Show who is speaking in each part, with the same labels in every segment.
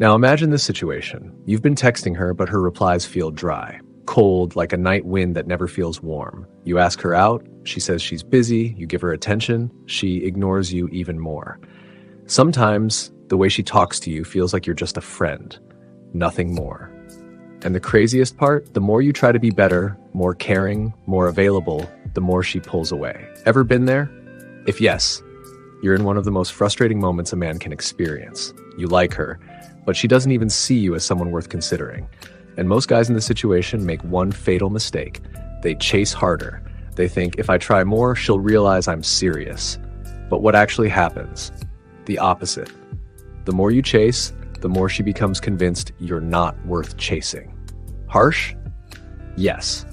Speaker 1: Now imagine this situation. You've been texting her, but her replies feel dry, cold, like a night wind that never feels warm. You ask her out, she says she's busy, you give her attention, she ignores you even more. Sometimes the way she talks to you feels like you're just a friend, nothing more. And the craziest part, the more you try to be better, more caring, more available, the more she pulls away. Ever been there? If yes, you're in one of the most frustrating moments a man can experience. You like her, but she doesn't even see you as someone worth considering. And most guys in this situation make one fatal mistake. They chase harder. They think, if I try more, she'll realize I'm serious. But what actually happens? The opposite. The more you chase, the more she becomes convinced you're not worth chasing. Harsh? Yes.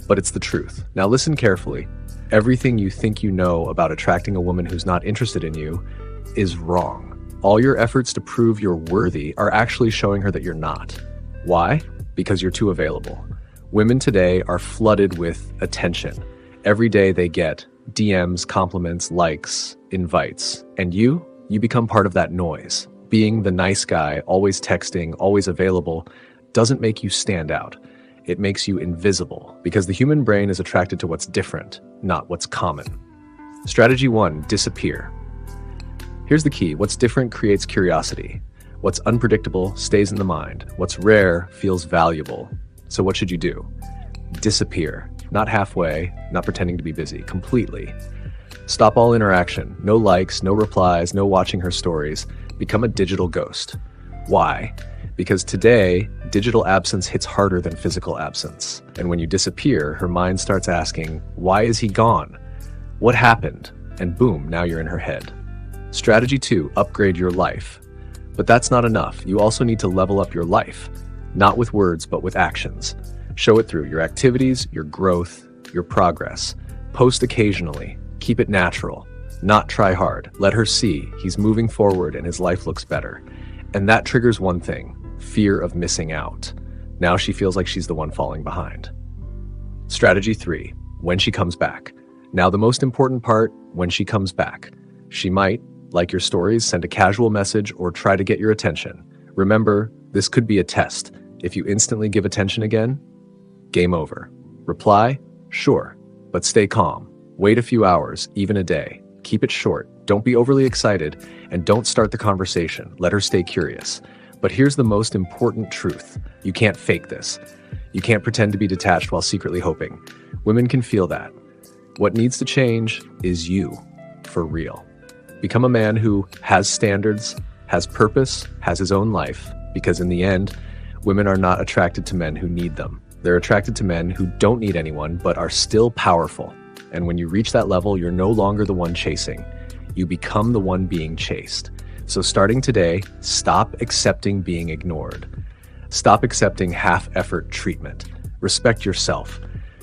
Speaker 1: But it's the truth. Now listen carefully. Everything you think you know about attracting a woman who's not interested in you is wrong. All your efforts to prove you're worthy are actually showing her that you're not. Why? Because you're too available. Women today are flooded with attention. Every day they get DMs, compliments, likes, invites. And you become part of that noise. Being the nice guy, always texting, always available, doesn't make you stand out. It makes you invisible, because the human brain is attracted to what's different, not what's common. Strategy 1, disappear. Here's the key. What's different creates curiosity. What's unpredictable stays in the mind. What's rare feels valuable. So what should you do? Disappear. Not halfway, not pretending to be busy, completely. Stop all interaction. No likes, no replies, no watching her stories. Become a digital ghost. Why? Because today, digital absence hits harder than physical absence. And when you disappear, her mind starts asking, why is he gone? What happened? And boom, now you're in her head. Strategy 2, upgrade your life. But that's not enough. You also need to level up your life. Not with words, but with actions. Show it through your activities, your growth, your progress. Post occasionally. Keep it natural. Not try hard. Let her see he's moving forward and his life looks better. And that triggers one thing, fear of missing out. Now she feels like she's the one falling behind. Strategy 3, when she comes back. Now the most important part, when she comes back. She might, like your stories, send a casual message or try to get your attention. Remember, this could be a test. If you instantly give attention again, game over. Reply? Sure, but stay calm. Wait a few hours, even a day. Keep it short. Don't be overly excited, and don't start the conversation. Let her stay curious. But here's the most important truth. You can't fake this. You can't pretend to be detached while secretly hoping. Women can feel that. What needs to change is you, for real. Become a man who has standards, has purpose, has his own life, because in the end, women are not attracted to men who need them. They're attracted to men who don't need anyone, but are still powerful. And when you reach that level, you're no longer the one chasing. You become the one being chased. So starting today, stop accepting being ignored. Stop accepting half-effort treatment. Respect yourself,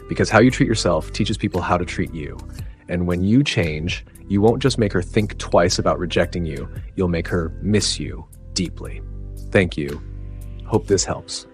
Speaker 1: because how you treat yourself teaches people how to treat you. And when you change, you won't just make her think twice about rejecting you, you'll make her miss you deeply. Thank you. Hope this helps.